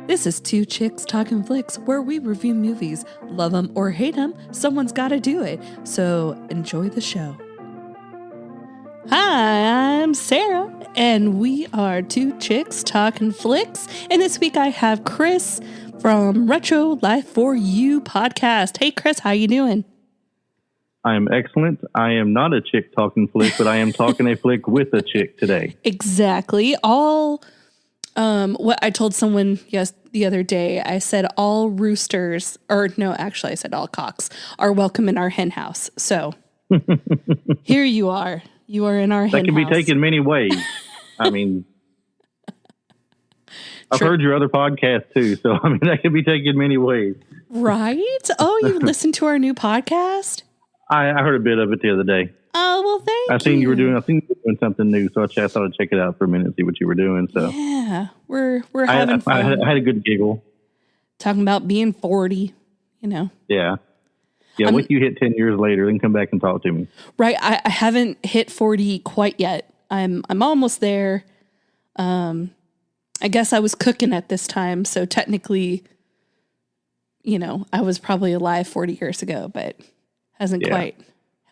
This is Two Chicks Talkin Flicks, where we review movies. Love them or hate them, someone's got to do it. So enjoy the show. Hi, I'm Sarah, and we are Two Chicks Talkin Flicks. And this week I have Chris from Retro Life for You podcast. Hey, Chris, how you doing? I am excellent. I am not a chick talking flick, but I am talking a flick with a chick today. Exactly. What I told someone the other day, I said all roosters, or no, actually I said all cocks are welcome in our hen house. So here you are. You are in our hen house. That can be taken many ways. I mean, I've heard your other podcast too. So, I mean, that can be taken many ways. Right? Oh, you listened to our new podcast? I heard a bit of it the other day. Oh, well, thank you. I think you were doing something new, so I thought I'd check it out for a minute and see what you were doing. So yeah, we're having fun. I had a good giggle. Talking about being 40, you know. Yeah. Yeah, wait till you hit 10 years later, then come back and talk to me. Right. I haven't hit 40 quite yet. I'm almost there. I guess I was cooking at this time, so technically, you know, I was probably alive 40 years ago, but hasn't quite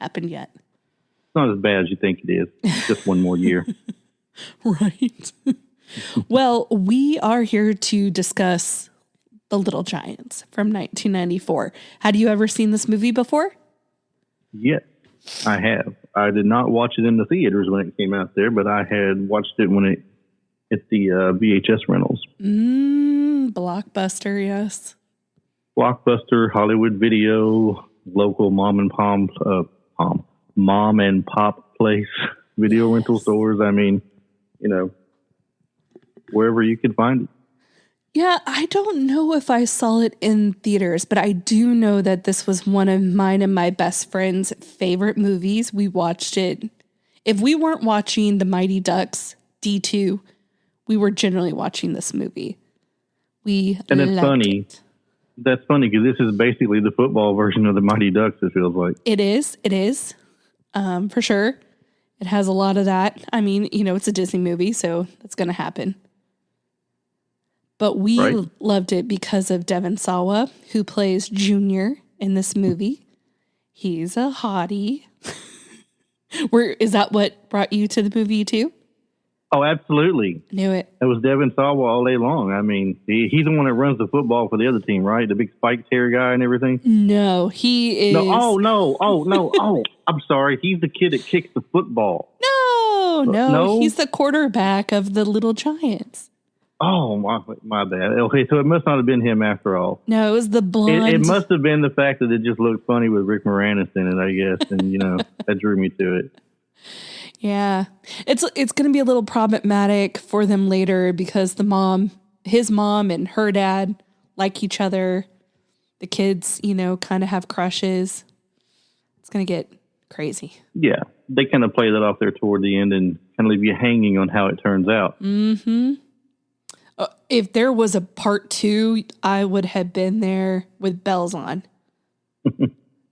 happened yet. It's not as bad as you think it is. It's just one more year. Right. Well, we are here to discuss The Little Giants from 1994. Had you ever seen this movie before? Yes, I have. I did not watch it in the theaters when it came out there, but I had watched it when it hit the VHS rentals. Blockbuster, yes. Blockbuster, Hollywood Video, local mom and pop place, video rental stores. I mean, you know, wherever you could find it. Yeah, I don't know if I saw it in theaters, but I do know that this was one of mine and my best friend's favorite movies. We watched it. If we weren't watching The Mighty Ducks D2, we were generally watching this movie. And it's funny. That's funny because this is basically the football version of The Mighty Ducks, it feels like. It is. For sure. It has a lot of that. I mean, you know, it's a Disney movie, so that's going to happen. But we loved it because of Devon Sawa, who plays Junior in this movie. He's a hottie. Is that what brought you to the movie too? Oh, absolutely. Knew it. It was Devon Sawa all day long. I mean, he's the one that runs the football for the other team, right? The big spiked hair guy and everything. No, he is. No. Oh, I'm sorry. He's the kid that kicks the football. No. He's the quarterback of the Little Giants. Oh, my bad. Okay, so it must not have been him after all. No, it was the blonde. It must have been the fact that it just looked funny with Rick Moranis in it, I guess. And, you know, that drew me to it. Yeah. It's going to be a little problematic for them later because his mom and her dad like each other. The kids, you know, kind of have crushes. It's going to get crazy. Yeah. They kind of play that off there toward the end and kind of leave you hanging on how it turns out. Mm-hmm. If there was a part 2, I would have been there with bells on.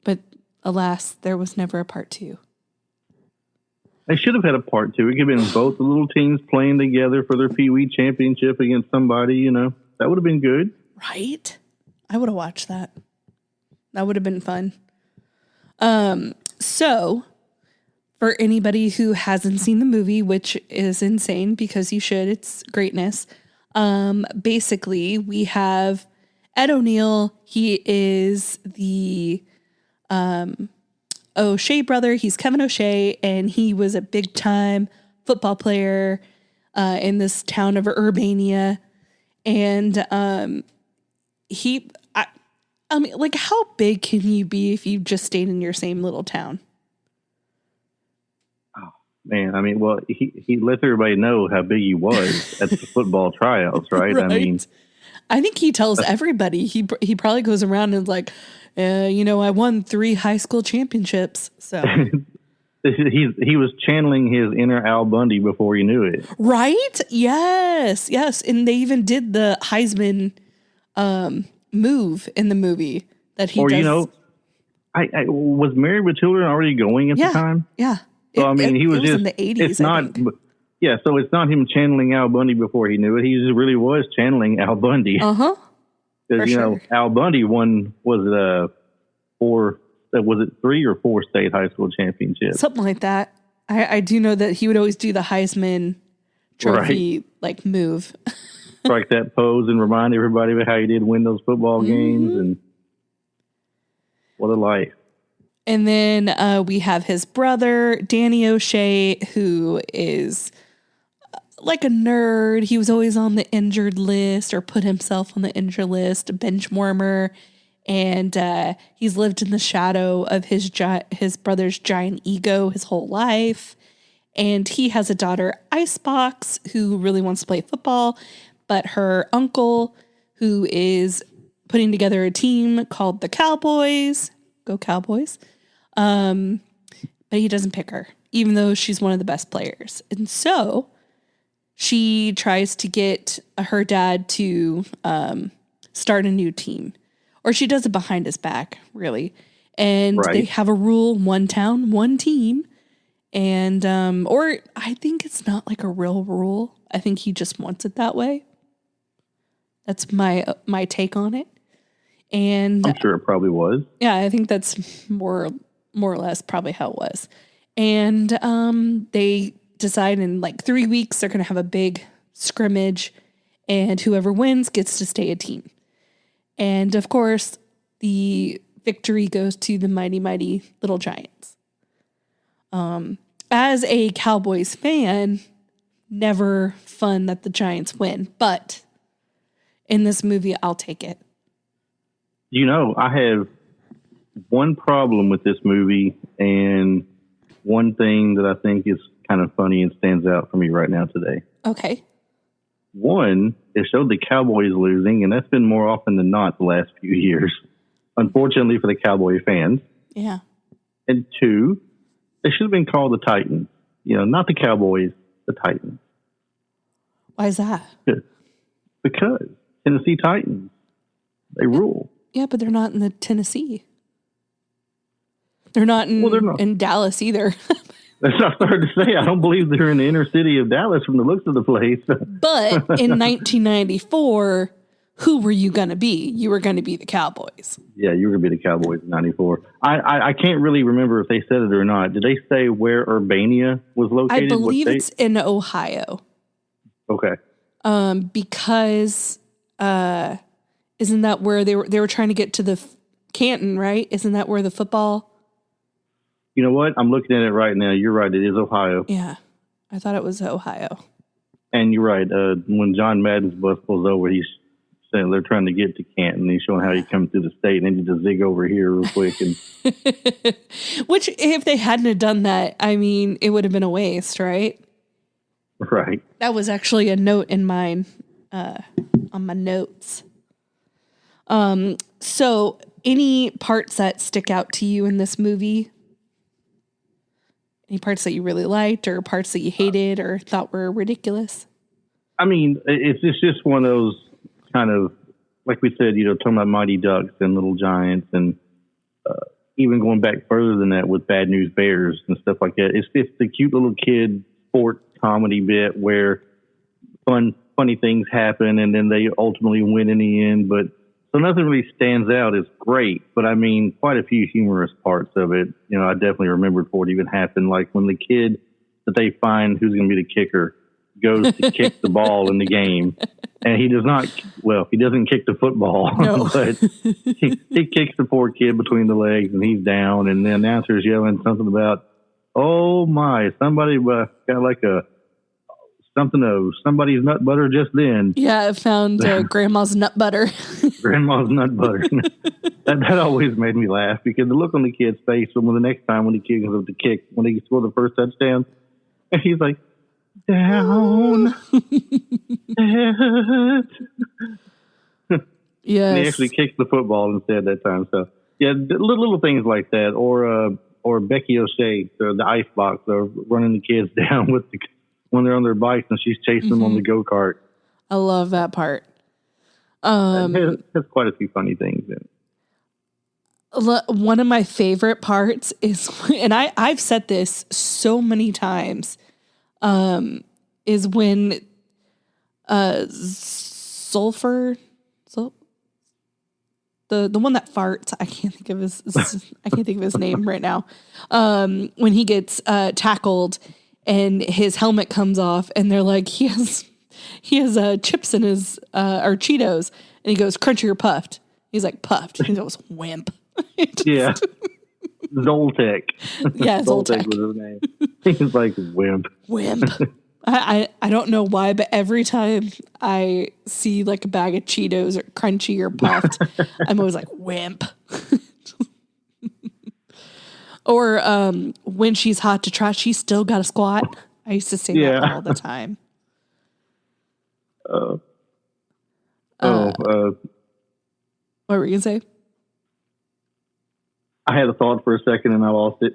But alas, there was never a part 2. They should have had a part 2. It could have been both the little teams playing together for their Pee Wee championship against somebody, you know. That would have been good. Right? I would have watched that. That would have been fun. So, for anybody who hasn't seen the movie, which is insane because you should, it's greatness. Basically, we have Ed O'Neill. He is the O'Shea brother. He's Kevin O'Shea, and he was a big-time football player in this town of Urbania. And I mean, like, how big can you be if you just stayed in your same little town? Man, I mean, well, he lets everybody know how big he was at the football tryouts, right? Right? I mean, I think he tells everybody. He probably goes around and is like, you know, I won 3 high school championships. So he was channeling his inner Al Bundy before he knew it. Right? Yes. And they even did the Heisman move in the movie that he does. You know, I was Married with Children already going at the time? Yeah. So, I mean, he was just in the 80s. It's not, Yeah, so it's not him channeling Al Bundy before he knew it. He just really was channeling Al Bundy. Uh-huh. Because, Al Bundy won, was it 3 or 4 state high school championships? Something like that. I do know that he would always do the Heisman Trophy, move. Strike that pose and remind everybody of how he did win those football games. And what a life. And then we have his brother, Danny O'Shea, who is like a nerd. He was always on the injured list or put himself on the injured list, a bench warmer. And he's lived in the shadow of his brother's giant ego his whole life. And he has a daughter, Icebox, who really wants to play football. But her uncle, who is putting together a team called the Cowboys, go Cowboys, but he doesn't pick her, even though she's one of the best players. And so she tries to get her dad to start a new team. Or she does it behind his back, really. And they have a rule, 1 town, 1 team. And, or I think it's not like a real rule. I think he just wants it that way. That's my take on it. And I'm sure it probably was. Yeah, I think that's more or less probably how it was. And they decide in 3 weeks they're going to have a big scrimmage. And whoever wins gets to stay a team. And, of course, the victory goes to the mighty, mighty Little Giants. As a Cowboys fan, never fun that the Giants win. But in this movie, I'll take it. I have one problem with this movie and one thing that I think is kind of funny and stands out for me right now today. Okay. One, it showed the Cowboys losing, and that's been more often than not the last few years, unfortunately for the Cowboy fans. Yeah. And 2, they should have been called the Titans. Not the Cowboys, the Titans. Why is that? Because Tennessee Titans, they rule. Yeah, but they're not in the Tennessee. They're not in Dallas either. That's not hard to say. I don't believe they're in the inner city of Dallas from the looks of the place. But in 1994, who were you going to be? You were going to be the Cowboys. Yeah, you were going to be the Cowboys in 94. I can't really remember if they said it or not. Did they say where Urbania was located? I believe it's in Ohio. Okay. Because isn't that where they were trying to get to the Canton, right? Isn't that where the football... You know what? I'm looking at it right now. You're right. It is Ohio. Yeah. I thought it was Ohio. And you're right. When John Madden's bus pulls over, he's saying they're trying to get to Canton. He's showing how he comes through the state and then he just zig over here real quick. And which, if they hadn't have done that, I mean, it would have been a waste, right? Right. That was actually a note in mine, on my notes. So any parts that stick out to you in this movie? Any parts that you really liked or parts that you hated or thought were ridiculous? I mean, it's just one of those kind of, like we said, talking about Mighty Ducks and Little Giants and even going back further than that with Bad News Bears and stuff like that. It's just the cute little kid sport comedy bit where funny things happen and then they ultimately win in the end. But so nothing really stands out as great, but I mean, quite a few humorous parts of it. I definitely remembered for it even happened. Like when the kid that they find who's going to be the kicker goes to kick the ball in the game, and he doesn't kick the football, no. But he kicks the poor kid between the legs and he's down, and the announcer's yelling something about, oh my, somebody got like something of somebody's nut butter just then. Yeah, I found grandma's nut butter. Grandma's nut butter. that always made me laugh because the look on the kid's face when the next time when the kid goes up to kick, when he scored the first touchdown, and he's like, down. Yes. And he actually kicked the football instead that time. So, yeah, little things like that. Or Becky O'Shea, the ice box, running the kids down when they're on their bikes and she's chasing them on the go-kart. I love that part. There's quite a few funny things in it. One of my favorite parts is, and I've said this so many times, is when Sulfur, the one that farts. I can't think of his name right now. When he gets tackled and his helmet comes off, and they're like, he has chips in his or Cheetos, and he goes, crunchy or puffed. He's like, puffed. He goes, wimp. Yeah. Zoltek. Yeah, Zoltek was his name. He's like, wimp. Wimp. I don't know why, but every time I see like a bag of Cheetos or crunchy or puffed, I'm always like, wimp. Or when she's hot to trot, she's still got a squat. I used to say that all the time. What were you going to say? I had a thought for a second and I lost it.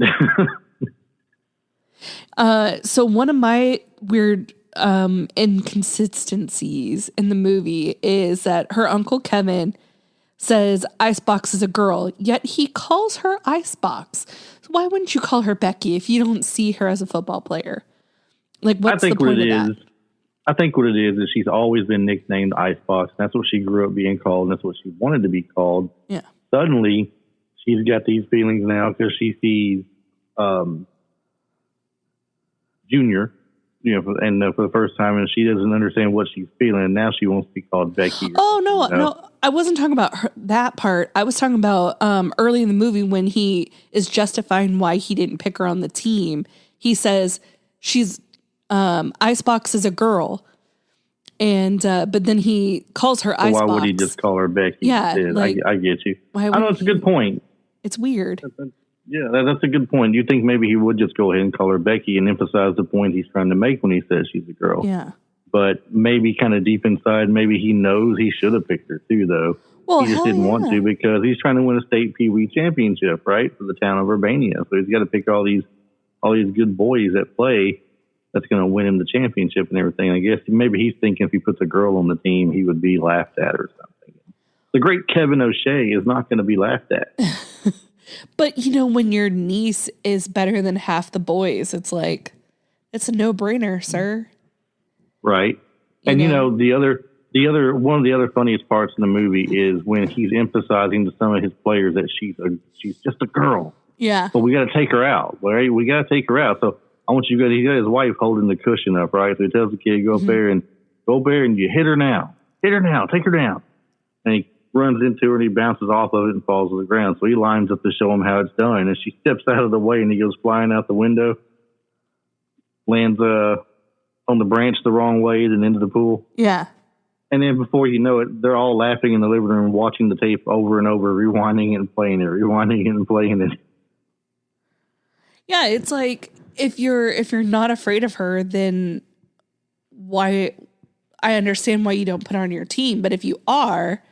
So one of my weird inconsistencies in the movie is that her Uncle Kevin says Icebox is a girl, yet he calls her Icebox. So why wouldn't you call her Becky if you don't see her as a football player? Like, what's the point of that? I think what it is she's always been nicknamed Icebox. That's what she grew up being called, and that's what she wanted to be called. Yeah. Suddenly, she's got these feelings now because she sees Junior, and for the first time, and she doesn't understand what she's feeling, and now she wants to be called Becky. No, I wasn't talking about that part. I was talking about early in the movie when he is justifying why he didn't pick her on the team. He says she's Icebox is a girl, and but then he calls her Icebox. Why would he just call her Becky? Yeah, I get you. I know it's a good point. It's weird. Yeah, that's a good point. You think maybe he would just go ahead and call her Becky and emphasize the point he's trying to make when he says she's a girl. Yeah. But maybe kind of deep inside, maybe he knows he should have picked her too, though. Well, he just didn't want to because he's trying to win a state Pee Wee championship, right, for the town of Urbania. So he's got to pick all these good boys that play that's going to win him the championship and everything. I guess maybe he's thinking if he puts a girl on the team, he would be laughed at or something. The great Kevin O'Shea is not going to be laughed at. But, when your niece is better than half the boys, it's like, it's a no-brainer, sir. Right. And, the other one of the other funniest parts in the movie is when he's emphasizing to some of his players that she's just a girl. Yeah. But we got to take her out, right? We got to take her out. So I want you to he got his wife holding the cushion up, right? So he tells the kid, go up there and you hit her now. Hit her now. Take her down. And he runs into her and he bounces off of it and falls to the ground. So he lines up to show him how it's done. And she steps out of the way and he goes flying out the window, lands on the branch the wrong way, then into the pool. Yeah. And then before you know it, they're all laughing in the living room, watching the tape over and over, rewinding and playing it. Yeah, it's like if you're not afraid of her, then why? I understand why you don't put her on your team, but if you are,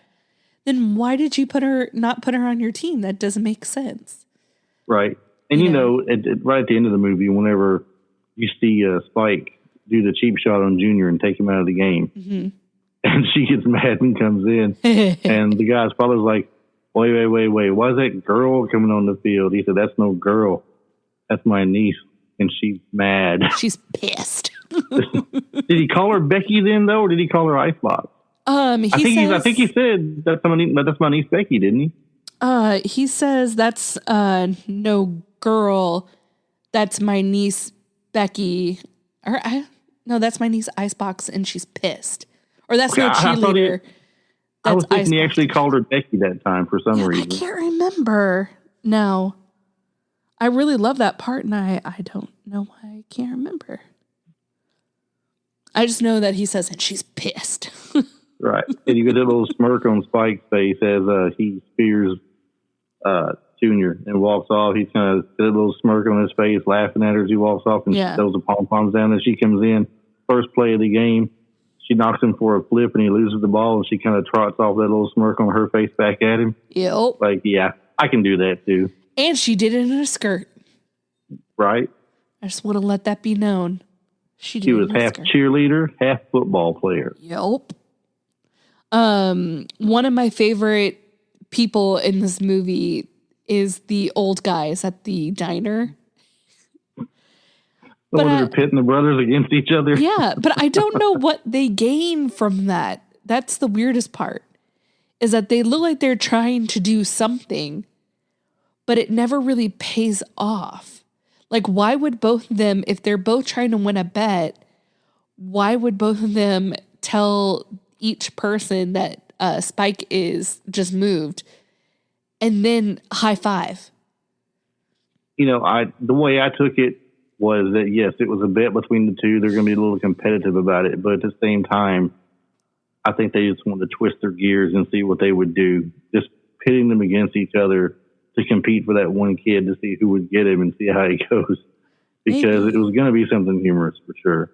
then why did you not put her on your team? That doesn't make sense. Right. And right at the end of the movie, whenever you see Spike do the cheap shot on Junior and take him out of the game, and she gets mad and comes in, and the guy's father's like, wait, why is that girl coming on the field? He said, that's no girl. That's my niece. And she's mad. She's pissed. Did he call her Becky then, though, or did he call her Icebox? I think he said that's my niece Becky, didn't he? He says that's no girl. That's my niece Becky. No, that's my niece Icebox, and she's pissed. Or that's no cheerleader. I was thinking he actually called her Becky that time for some reason. I can't remember. No. I really love that part, and I don't know why I can't remember. I just know that he says, and she's pissed. Right. And you get a little smirk on Spike's face as he spears Junior and walks off. He's kind of got a little smirk on his face, laughing at her as he walks off and throws the pom-poms down. And she comes in, first play of the game. She knocks him for a flip, and he loses the ball, and she kind of trots off that little smirk on her face back at him. Yep. Like, yeah, I can do that too. And she did it in a skirt. Right. I just want to let that be known. She was half cheerleader, half football player. Yep. One of my favorite people in this movie is the old guys at the diner. But they're pitting the brothers against each other. Yeah, but I don't know what they gain from that. That's the weirdest part, is that they look like they're trying to do something, but it never really pays off. Like, why would both of them, if they're both trying to win a bet, why would both of them tell each person that Spike is just moved and then high five? The way I took it was that, yes, it was a bet between the two. They're going to be a little competitive about it. But at the same time, I think they just want to twist their gears and see what they would do. Just pitting them against each other to compete for that one kid to see who would get him and see how it goes. Because It was going to be something humorous for sure.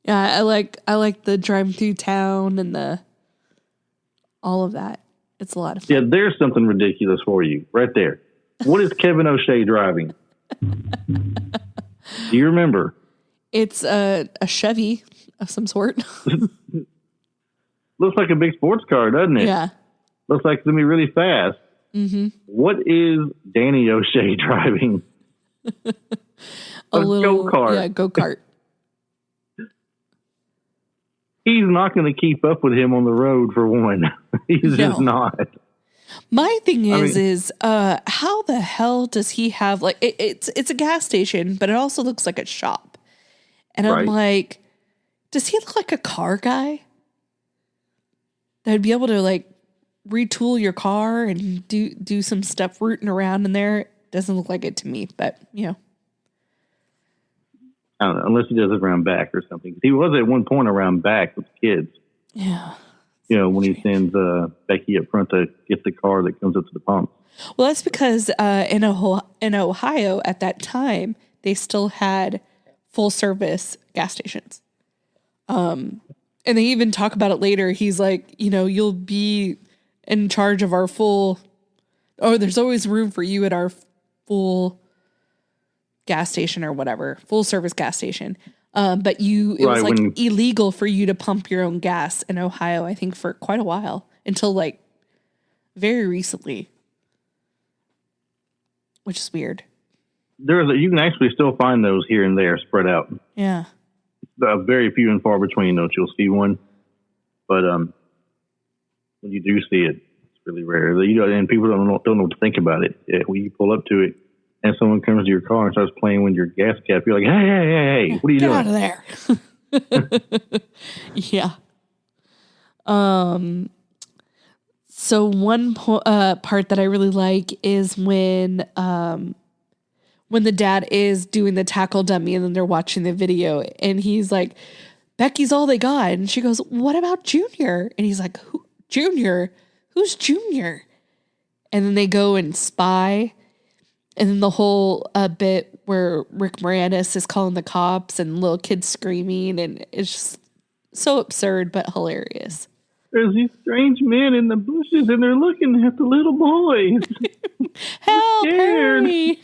Yeah, I like the driving through town and all of that. It's a lot of fun. Yeah, there's something ridiculous for you right there. What is Kevin O'Shea driving? Do you remember? It's a Chevy of some sort. Looks like a big sports car, doesn't it? Yeah. Looks like it's going to be really fast. Mm-hmm. What is Danny O'Shea driving? a little go-kart. Yeah, go-kart. He's not going to keep up with him on the road, for one. He's just not. My thing is how the hell does he have, like, it's a gas station, but it also looks like a shop. And I'm like, does he look like a car guy that'd be able to, like, retool your car and do some stuff rooting around in there? Doesn't look like it to me, but I don't know, unless he does it around back or something. He was at one point around back with kids. Yeah. When he sends Becky up front to get the car that comes up to the pump. Well, that's because in Ohio at that time, they still had full service gas stations. And they even talk about it later. He's like, you'll be in charge of our there's always room for you at our full gas station or whatever, full service gas station. But it was like illegal for you to pump your own gas in Ohio, I think, for quite a while, until like very recently, which is weird. You can actually still find those here and there spread out. Yeah. Very few and far between, though. You'll see one. But when you do see it, it's really rare. And people don't know what to think about it. When you pull up to it, and someone comes to your car and starts playing with your gas cap, you're like, hey, what are you doing? Get out of there. Yeah. So one part that I really like is when the dad is doing the tackle dummy and then they're watching the video and he's like, Becky's all they got. And she goes, what about Junior? And he's like, Junior? Who's Junior? And then they go and spy. And then the whole bit where Rick Moranis is calling the cops and little kids screaming, and it's just so absurd but hilarious. There's these strange men in the bushes, and they're looking at the little boys. Help, hurry.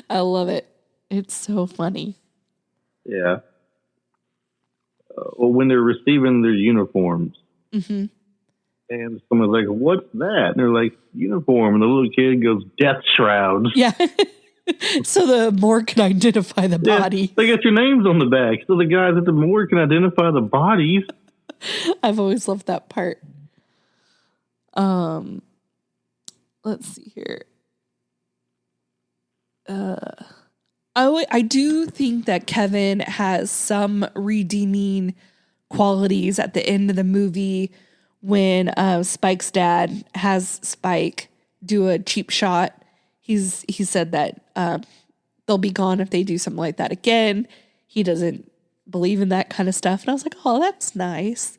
I love it. It's so funny. Yeah. When they're receiving their uniforms. Mm-hmm. And someone's like, what's that? And they're like, uniform. And the little kid goes, death shrouds. Yeah. So the morgue can identify the body. They got your names on the back. So the guys at the morgue can identify the bodies. I've always loved that part. Let's see here. I do think that Kevin has some redeeming qualities at the end of the movie when Spike's dad has Spike do a cheap shot. He said that they'll be gone if they do something like that again. He doesn't believe in that kind of stuff. And I was like, oh, that's nice.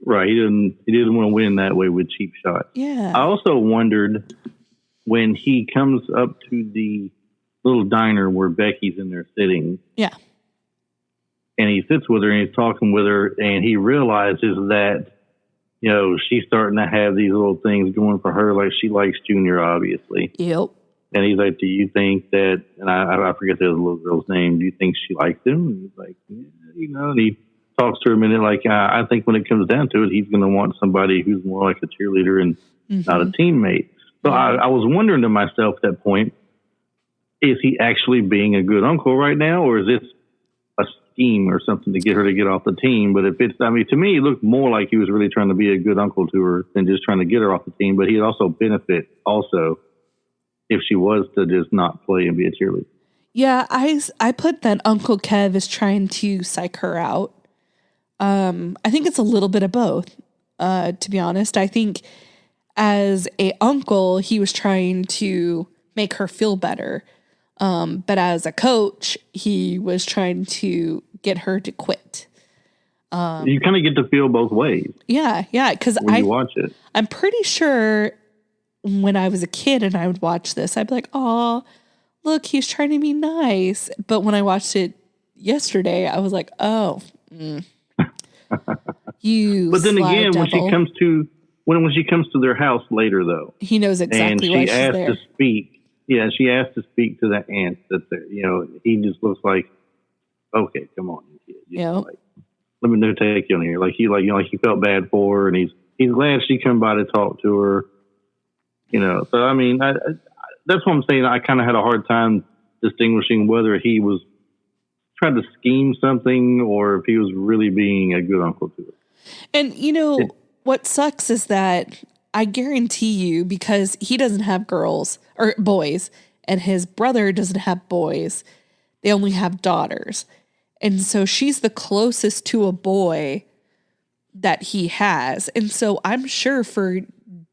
Right. He didn't want to win that way with cheap shots. Yeah. I also wondered when he comes up to the little diner where Becky's in there sitting. Yeah. And he sits with her and he's talking with her and he realizes that, she's starting to have these little things going for her. Like she likes Junior, obviously. Yep. And he's like, do you think that, and I forget the little girl's name, do you think she likes him? And he's like, yeah, and he talks to her a minute like, I think when it comes down to it, he's going to want somebody who's more like a cheerleader and not a teammate. So I was wondering to myself at that point, is he actually being a good uncle right now, or is this a scheme or something to get her to get off the team? But if it's, I mean, to me, it looked more like he was really trying to be a good uncle to her than just trying to get her off the team. But he'd also benefit also if she was to just not play and be a cheerleader. Yeah, I put that Uncle Kev is trying to psych her out. I think it's a little bit of both, to be honest. I think as a uncle, he was trying to make her feel better. But as a coach, he was trying to get her to quit. You kind of get to feel both ways. Yeah. Because when you watch it, I'm pretty sure when I was a kid and I would watch this, I'd be like, "Oh, look, he's trying to be nice." But when I watched it yesterday, I was like, "Oh, you." But then again, devil. when she comes to their house later, though, he knows exactly why she's there. And she asked to speak. Yeah, she asked to speak to the aunt that's there. You know, he just looks like, okay, come on, kid. Like, let me take you on here. Like he felt bad for her, and he's glad she come by to talk to her. You know, so I mean, that's what I'm saying. I kind of had a hard time distinguishing whether he was trying to scheme something or if he was really being a good uncle to her. And what sucks is that I guarantee you, because he doesn't have girls or boys, and his brother doesn't have boys, they only have daughters. And so she's the closest to a boy that he has. And so I'm sure for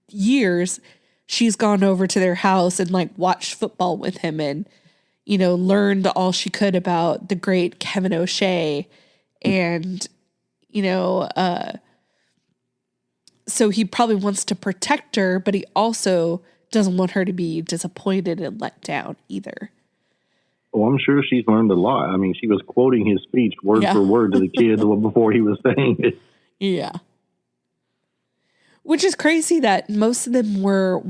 years she's gone over to their house and like watched football with him and, learned all she could about the great Kevin O'Shea. And, so he probably wants to protect her, but he also doesn't want her to be disappointed and let down either. Well, I'm sure she's learned a lot. I mean, she was quoting his speech word for word to the kids before he was saying it. Yeah. Which is crazy that most of them were,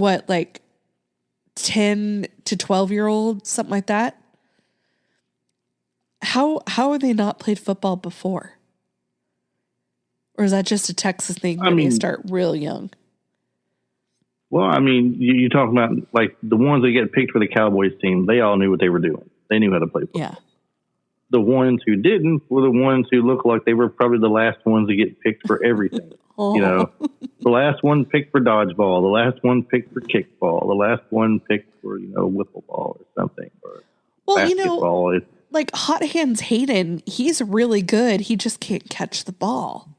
10 to 12-year-olds, something like that. How are they not played football before? Or is that just a Texas thing where they start real young? Well, I mean, you talking about like the ones that get picked for the Cowboys team, they all knew what they were doing. They knew how to play football. Yeah. The ones who didn't were the ones who looked like they were probably the last ones to get picked for everything. The last one picked for dodgeball, the last one picked for kickball, the last one picked for, wiffle ball or something. Or basketball. Like Hot Hands Hayden, he's really good. He just can't catch the ball.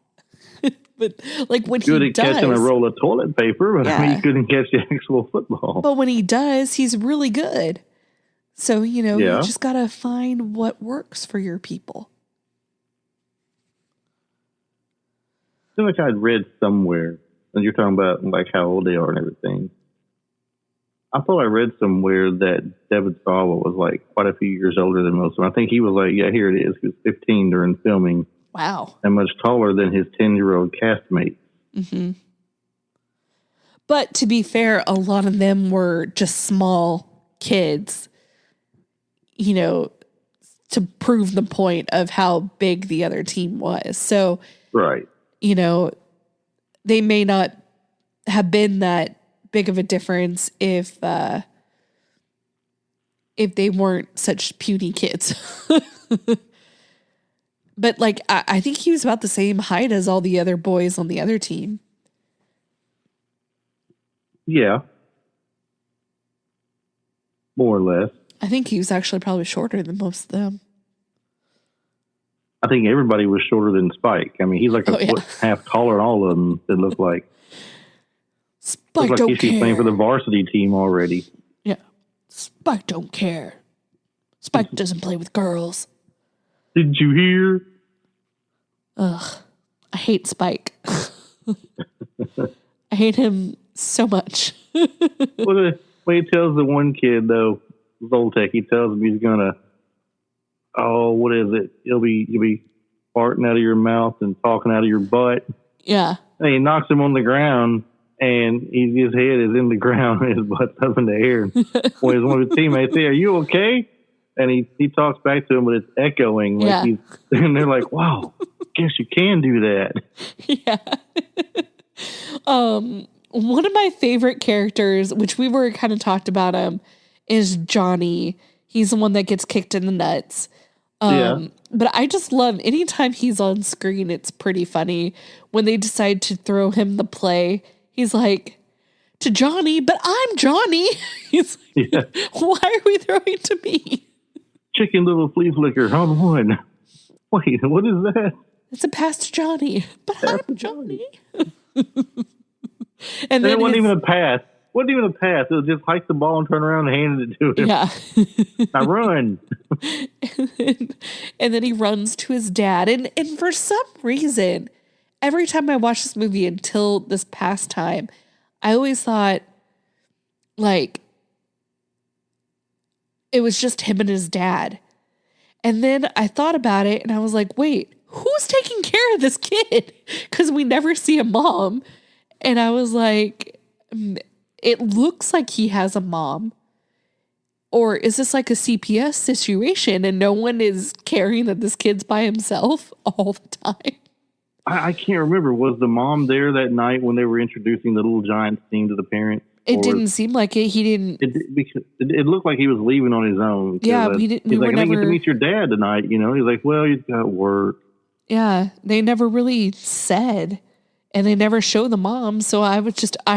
But like when good he at does, catching a roll of toilet paper, but he couldn't catch the actual football. But when he does, he's really good. So, you just got to find what works for your people. I feel like I'd read somewhere, and you're talking about like how old they are and everything. I thought I read somewhere that David Sawa was like quite a few years older than most of them. I think he was like, here it is. He was 15 during filming. Wow. And much taller than his 10-year-old castmate. Mm-hmm. But to be fair, a lot of them were just small kids, to prove the point of how big the other team was. So, right. They may not have been that big of a difference if they weren't such puny kids. But like, I think he was about the same height as all the other boys on the other team. Yeah. More or less. I think he was actually probably shorter than most of them. I think everybody was shorter than Spike. I mean, he's like a foot half taller than all of them. It looked like. Spike looked like don't care. He's playing for the varsity team already. Yeah. Spike don't care. Spike doesn't play with girls. Did you hear? Ugh. I hate Spike. I hate him so much. Well, he tells the one kid, though, Zoltek, he tells him he's going to, what is it? You'll be farting out of your mouth and talking out of your butt. Yeah. And he knocks him on the ground, and his head is in the ground and his butt's up in the air. When one of his teammates say, "Are you okay?" And he talks back to him, but it's echoing. Like and they're like, wow, guess you can do that. Yeah. One of my favorite characters, which we were kind of talked about him, is Johnny. He's the one that gets kicked in the nuts. But I just love anytime he's on screen, it's pretty funny. When they decide to throw him the play, he's like, to Johnny, but I'm Johnny. He's like, why are we throwing to me? Chicken little flea flicker on one. Wait, what is that? It's a pass to Johnny, but I'm Johnny. And then it wasn't even a pass. Wasn't even a pass. It was just hike the ball and turn around and hand it to him. Yeah. Now run. and then he runs to his dad. And for some reason, every time I watch this movie until this past time, I always thought, like, it was just him and his dad. And then I thought about it and I was like, wait, who's taking care of this kid? Because we never see a mom. And I was like, it looks like he has a mom. Or is this like a CPS situation and no one is caring that this kid's by himself all the time? I can't remember. Was the mom there that night when they were introducing the little giant scene to the parents? It didn't seem like it. He didn't. It looked like he was leaving on his own. Yeah, we didn't. He's like, I didn't get to meet your dad tonight. You know, he's like, well, he's got work. Yeah, they never really said. And they never show the mom, so I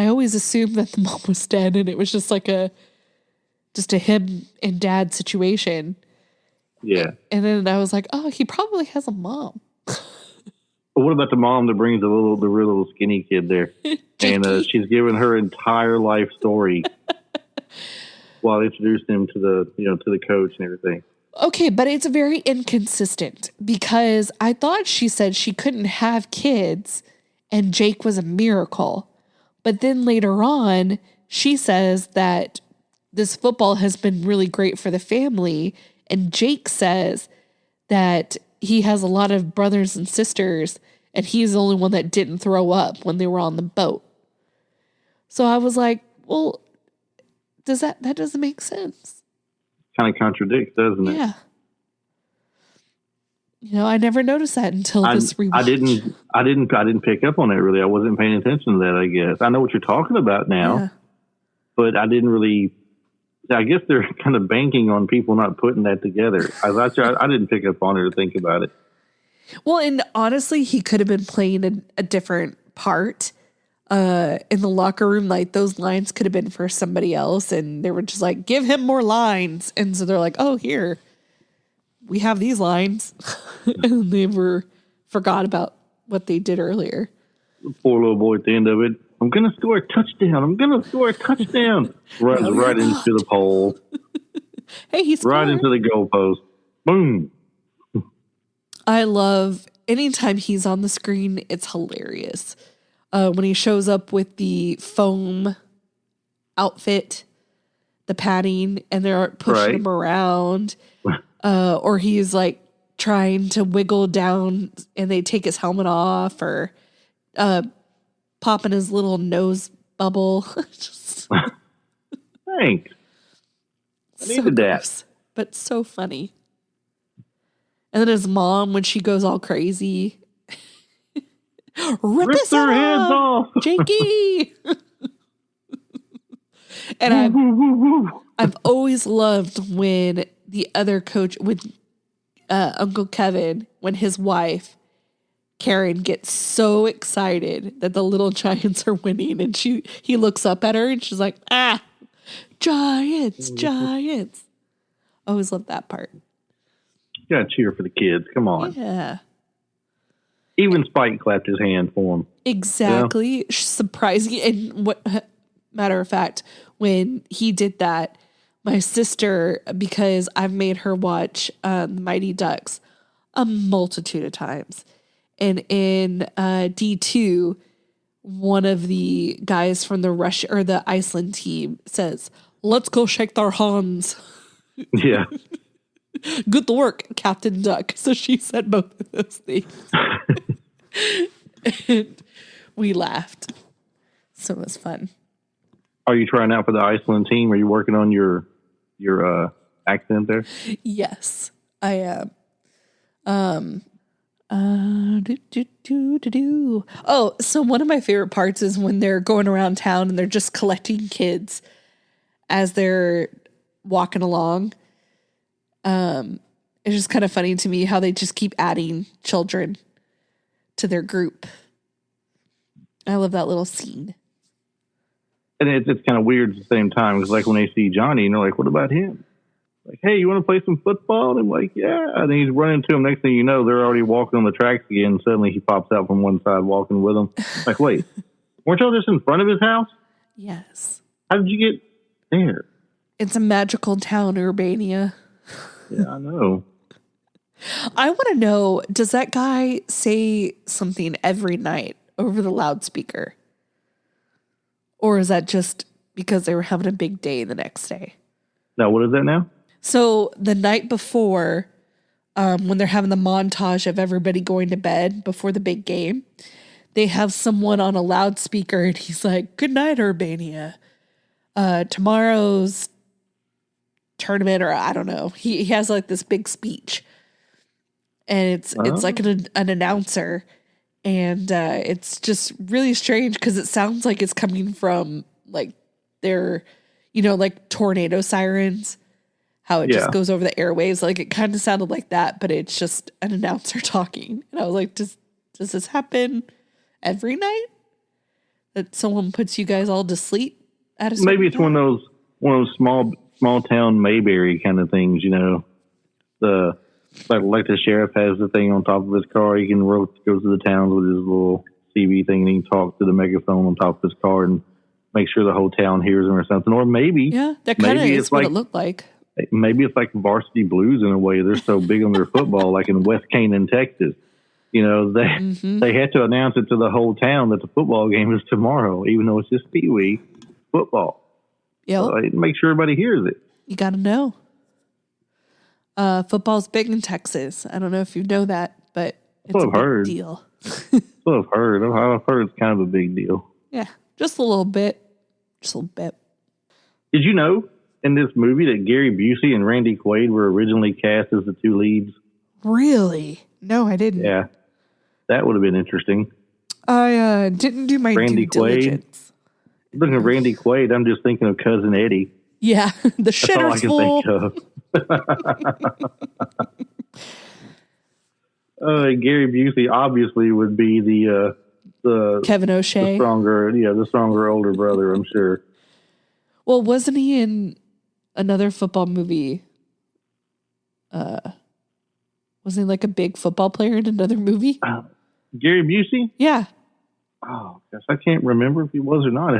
always assumed that the mom was dead, and it was just like a him and dad situation. Yeah. And then I was like, oh, he probably has a mom. But what about the mom that brings the real little skinny kid there, and she's giving her entire life story while introducing him to the coach and everything. Okay, but it's very inconsistent because I thought she said she couldn't have kids. And Jake was a miracle. But then later on, she says that this football has been really great for the family. And Jake says that he has a lot of brothers and sisters, and he's the only one that didn't throw up when they were on the boat. So I was like, well, that doesn't make sense. Kind of contradicts, doesn't it? Yeah. You know, I never noticed that until this rewatch. I didn't pick up on it really. I wasn't paying attention to that, I guess. I know what you're talking about now, but I didn't really. I guess they're kind of banking on people not putting that together. I didn't pick up on it or think about it. Well, and honestly, he could have been playing a different part in the locker room. Like those lines could have been for somebody else, and they were just like, "Give him more lines." And so they're like, "Oh, here, we have these lines," and they forgot about what they did earlier. Poor little boy at the end of it. I'm going to score a touchdown. Runs right into the pole. Hey, he's right into the goalpost. Boom. I love anytime he's on the screen. It's hilarious. When he shows up with the foam outfit, the padding, and they're pushing him around. Or he's like trying to wiggle down and they take his helmet off, or popping his little nose bubble. Thanks. I needed that. But so funny. And then his mom, when she goes all crazy, rip his head off, Jakey. And I've always loved when the other coach, with Uncle Kevin, when his wife Karen gets so excited that the little Giants are winning, and he looks up at her and she's like, Giants. I always love that part. You gotta cheer for the kids. Come on. Yeah. Even Spike clapped his hand for him. Exactly. Yeah. Surprising. And matter of fact, when he did that, my sister, because I've made her watch Mighty Ducks a multitude of times. And in D2, one of the guys from the Iceland team says, "Let's go shake their hands." Yeah. Good work, Captain Duck. So she said both of those things. And we laughed. So it was fun. Are you trying out for the Iceland team? Are you working on your accent there? Yes, I am. Oh, so one of my favorite parts is when they're going around town and they're just collecting kids as they're walking along. It's just kind of funny to me how they just keep adding children to their group. I love that little scene. And it's kind of weird at the same time, because like when they see Johnny, and they're like, what about him? Like, hey, you want to play some football? And I'm like, yeah. And he's running to him. Next thing you know, they're already walking on the tracks again. Suddenly he pops out from one side walking with them. Like, wait, weren't y'all just in front of his house? Yes. How did you get there? It's a magical town, Urbania. Yeah, I know. I want to know, does that guy say something every night over the loudspeaker? Or is that just because they were having a big day the next day? Now, what is that now? So the night before, when they're having the montage of everybody going to bed before the big game, they have someone on a loudspeaker and he's like, good night, Urbania. Tomorrow's tournament, or I don't know. He has like this big speech. And it's like an announcer. And it's just really strange because it sounds like it's coming from like their, like tornado sirens. How it just goes over the airwaves. Like it kind of sounded like that, but it's just an announcer talking. And I was like, does this happen every night? That someone puts you guys all to sleep at a Maybe it's time? one of those small town Mayberry kind of things, The like the sheriff has the thing on top of his car. He can go to the towns with his little CB thing, and he can talk to the megaphone on top of his car and make sure the whole town hears him or something. Or maybe that kind of is what it looked like. Maybe it's like Varsity Blues in a way. They're so big on their football, like in West Canaan, Texas. They had to announce it to the whole town that the football game is tomorrow, even though it's just Pee-wee football. Yeah, so make sure everybody hears it. You got to know. Football's big in Texas. I don't know if you know that, but it's a big deal. I've heard it's kind of a big deal. Yeah, just a little bit. Did you know in this movie that Gary Busey and Randy Quaid were originally cast as the two leads? Really? No, I didn't. Yeah, that would have been interesting. I didn't do my due diligence. Looking at Randy Quaid, I'm just thinking of Cousin Eddie. Yeah, the shitter's full. Gary Busey obviously would be the Kevin O'Shea, the stronger older brother, I'm sure. Well, wasn't he in another football movie? Wasn't he like a big football player in another movie? Gary Busey? Yeah. Oh, gosh, I can't remember if he was or not.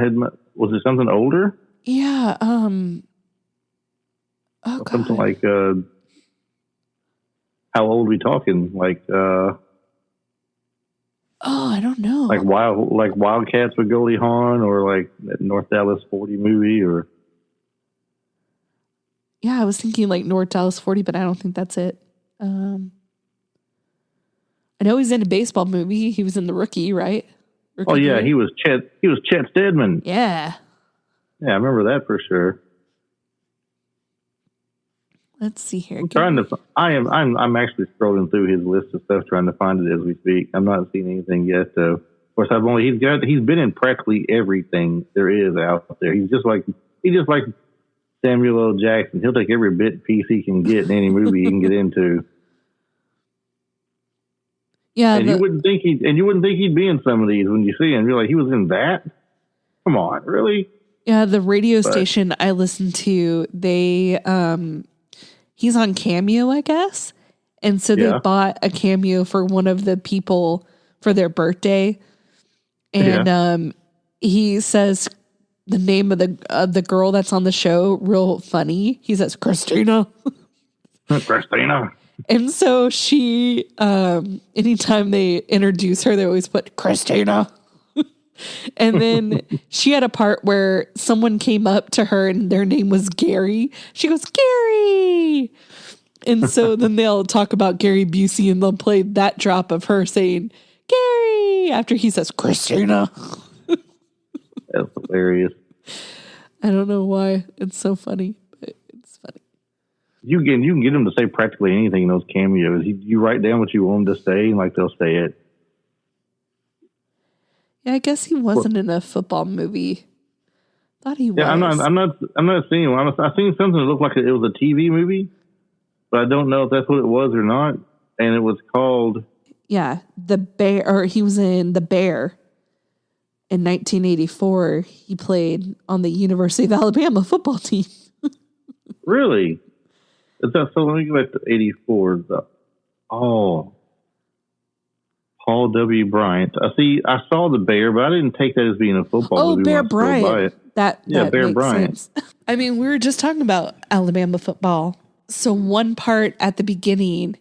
Was it something older? Yeah. Something like how old are we talking? Like I don't know. Like Wildcats with Goldie Hawn, or like that North Dallas 40 movie, or yeah, I was thinking like North Dallas 40, but I don't think that's it. I know he's in a baseball movie. He was in The Rookie, right? He was Chet Steadman. Yeah. Yeah, I remember that for sure. Let's see here. I'm actually scrolling through his list of stuff, trying to find it as we speak. I'm not seeing anything yet, though. Of course, he's been in practically everything there is out there. He's just like Samuel L. Jackson. He'll take every bit piece he can get in any movie he can get into. Yeah, and you wouldn't think he'd be in some of these when you see him. You're like, he was in that? Come on, really? Yeah, the radio station I listen to, they he's on Cameo, I guess. And so they bought a cameo for one of the people for their birthday. And he says the name of the girl that's on the show real funny. He says Christina. Christina. And so she anytime they introduce her, they always put Christina. And then she had a part where someone came up to her and their name was Gary. She goes, Gary. And so then they'll talk about Gary Busey and they'll play that drop of her saying, Gary, after he says, Christina. That's hilarious. I don't know why. It's so funny, but it's funny. You can get them to say practically anything in those cameos. You write down what you want them to say, and like they'll say it. Yeah, I guess he wasn't in a football movie. Thought he was. Yeah, I'm not seeing one. I seen something that looked like it was a TV movie. but I don't know if that's what it was or not. And it was called... Yeah, The Bear, or he was in The Bear. In 1984, he played on the University of Alabama football team. Really? Is that so? Let me go back to 84. Paul W. Bryant. I saw The Bear, but I didn't take that as being a football movie. Bear Bryant. That Bear Bryant. Sense. I mean, we were just talking about Alabama football. So one part at the beginning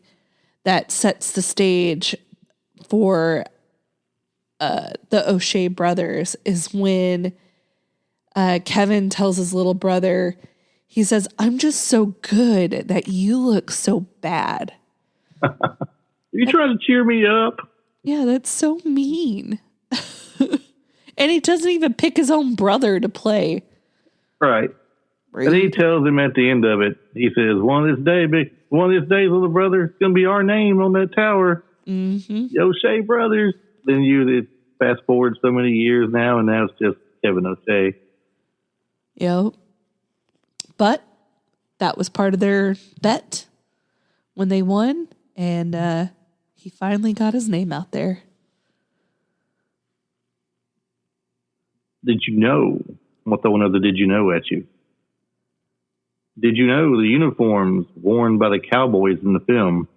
that sets the stage for the O'Shea brothers is when Kevin tells his little brother, he says, "I'm just so good that you look so bad." Are you trying to cheer me up? Yeah, that's so mean. And he doesn't even pick his own brother to play. Right. Rude. And he tells him at the end of it, he says, one of these days, little brother, it's going to be our name on that tower. Mm-hmm. The O'Shea brothers. Then you fast forward so many years now, and now it's just Kevin O'Shea. Yep. But that was part of their bet when they won, and he finally got his name out there. Did you know? I'm going to throw another did you know at you. Did you know the uniforms worn by the Cowboys in the film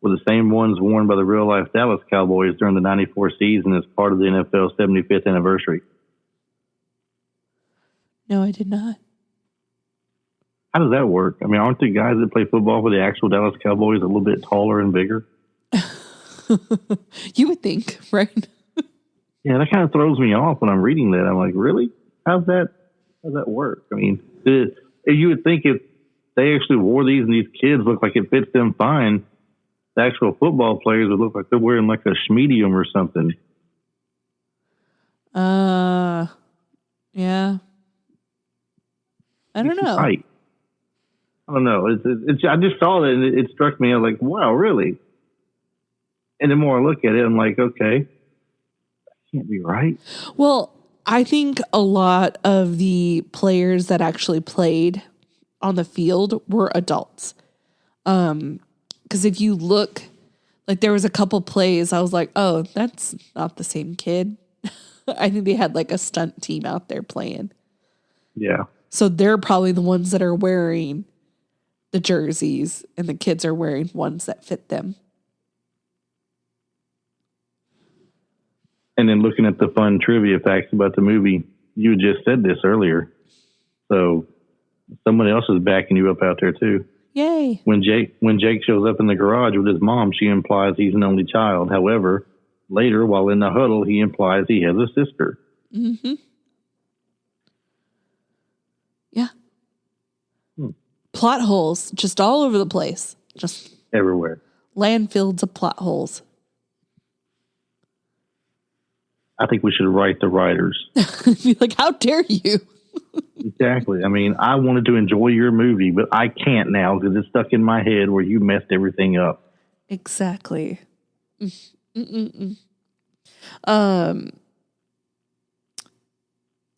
were the same ones worn by the real-life Dallas Cowboys during the 94 season as part of the NFL's 75th anniversary? No, I did not. How does that work? I mean, aren't the guys that play football for the actual Dallas Cowboys a little bit taller and bigger? You would think, right? Yeah, that kind of throws me off when I'm reading that. I'm like, really? How's that work? I mean, you would think if they actually wore these and these kids look like it fits them fine, the actual football players would look like they're wearing like a schmedium or something. Yeah. I don't know. Right. I don't know. It's I just saw it and it struck me. I was like, wow, really? And the more I look at it, I'm like, okay, that can't be right. Well, I think a lot of the players that actually played on the field were adults. Because if you look, like there was a couple plays, I was like, oh, that's not the same kid. I think they had like a stunt team out there playing. Yeah. So they're probably the ones that are wearing the jerseys and the kids are wearing ones that fit them. And then looking at the fun trivia facts about the movie, you just said this earlier. So someone else is backing you up out there too. Yay. When Jake shows up in the garage with his mom, she implies he's an only child. However, later, while in the huddle, he implies he has a sister. Mm-hmm. Yeah. Plot holes just all over the place. Just everywhere. Landfills of plot holes. I think we should write the writers. Be like, how dare you? Exactly. I mean, I wanted to enjoy your movie, but I can't now because it's stuck in my head where you messed everything up. Exactly.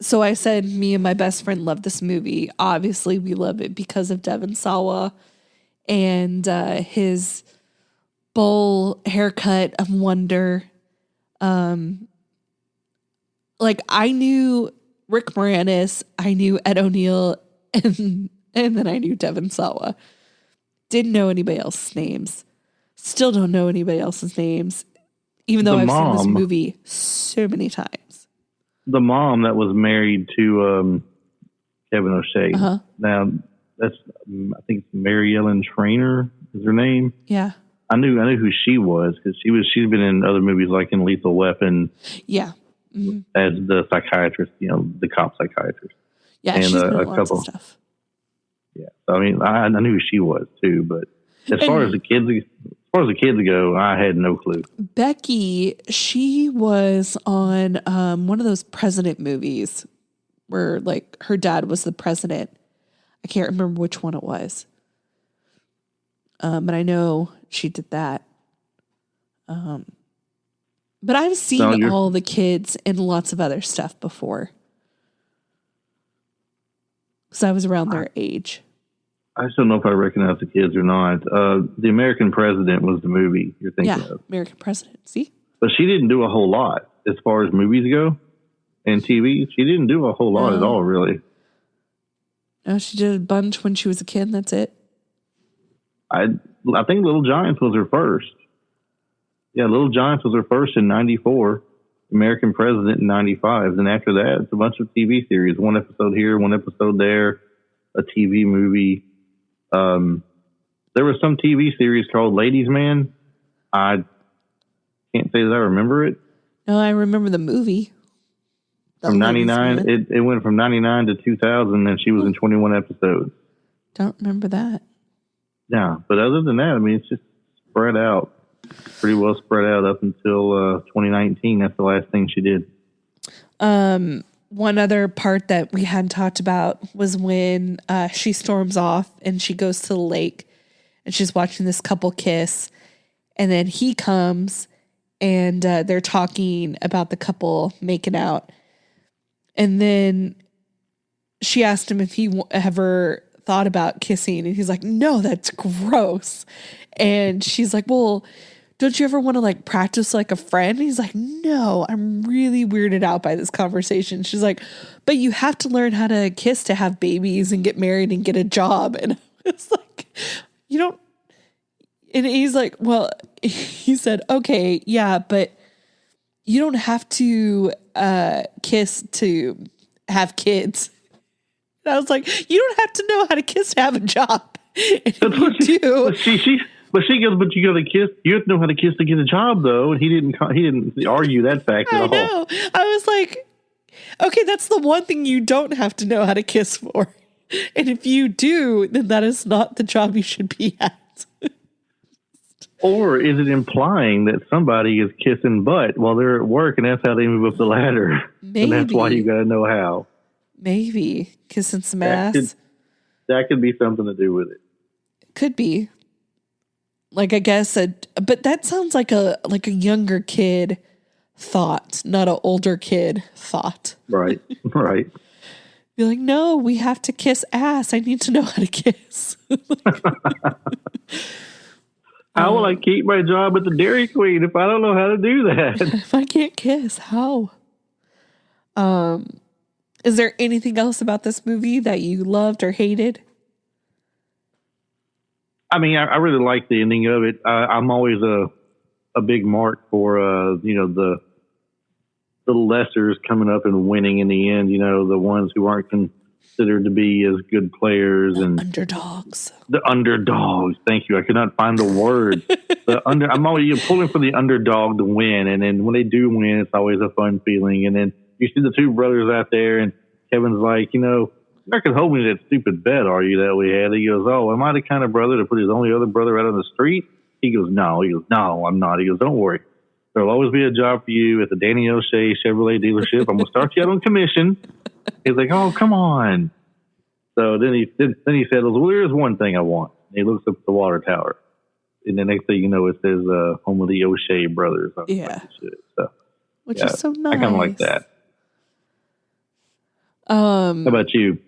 So I said me and my best friend love this movie. Obviously, we love it because of Devon Sawa and his bowl haircut of wonder. Like I knew Rick Moranis, I knew Ed O'Neill, and then I knew Devon Sawa. Didn't know anybody else's names. Still don't know anybody else's names, even though I've seen this movie so many times. The mom that was married to Kevin O'Shea. Uh-huh. Now that's I think Mary Ellen Trainor is her name. Yeah. I knew who she was because she's been in other movies like in Lethal Weapon. Yeah. Mm-hmm. As the psychiatrist, the cop psychiatrist. Yeah, and she's been in lots of stuff. Yeah, so, I mean, I knew who she was too, but as far as the kids go, I had no clue. Becky, she was on one of those president movies where like her dad was the president. I can't remember which one it was, but I know she did that. But I've seen all the kids in lots of other stuff before. Because I was around their age. I still don't know if I recognize the kids or not. The American President was the movie you're thinking of. American President. See? But she didn't do a whole lot as far as movies go and TV. She didn't do a whole lot at all, really. No, she did a bunch when she was a kid, and that's it. I think Little Giants was her first. Yeah, Little Giants was her first in 94. American President in 95. Then after that, it's a bunch of TV series. One episode here, one episode there, a TV movie. There was some TV series called Ladies Man. I can't say that I remember it. No, I remember the movie. From 99, it went from 99 to 2000, and she was in 21 episodes. Don't remember that. Yeah, but other than that, I mean, it's just spread out. Pretty well spread out up until 2019. That's the last thing she did. One other part that we hadn't talked about was when she storms off and she goes to the lake and she's watching this couple kiss. And then he comes and they're talking about the couple making out. And then she asked him if he ever thought about kissing. And he's like, no, that's gross. And she's like, well, don't you ever want to like practice like a friend? And he's like, no, I'm really weirded out by this conversation. She's like, but you have to learn how to kiss to have babies and get married and get a job. And it's like, you don't. And he's like, well, he said, okay, yeah, but you don't have to kiss to have kids. And I was like, you don't have to know how to kiss to have a job. And you do. But she goes, but you got to kiss. You have to know how to kiss to get a job, though. And he didn't argue that fact at all. I know. I was like, okay, that's the one thing you don't have to know how to kiss for. And if you do, then that is not the job you should be at. Or is it implying that somebody is kissing butt while they're at work, and that's how they move up the ladder? Maybe. And that's why you got to know how. Maybe kissing some ass. That could be something to do with it. Could be. Like, I guess, but that sounds like a younger kid thought, not an older kid thought. Right, right. Be like, no, we have to kiss ass. I need to know how to kiss. How will I keep my job at the Dairy Queen if I don't know how to do that? If I can't kiss, how? Is there anything else about this movie that you loved or hated? I mean, I really like the ending of it. I'm always a big mark for, the lessers coming up and winning in the end, the ones who aren't considered to be as good players. And underdogs. The underdogs. Thank you. I could not find the word. I'm always pulling for the underdog to win. And then when they do win, it's always a fun feeling. And then you see the two brothers out there and Kevin's like, you're not going to hold me to that stupid bet, are you, that we had? He goes, oh, am I the kind of brother to put his only other brother out on the street? He goes, no. He goes, no, I'm not. He goes, don't worry. There'll always be a job for you at the Danny O'Shea Chevrolet dealership. I'm going to start you out on commission. He's like, oh, come on. So then he said, well, there's one thing I want. And he looks up at the water tower. And the next thing you know, it says home of the O'Shea brothers. Yeah. So, which is so nice. I kind of like that. How about you?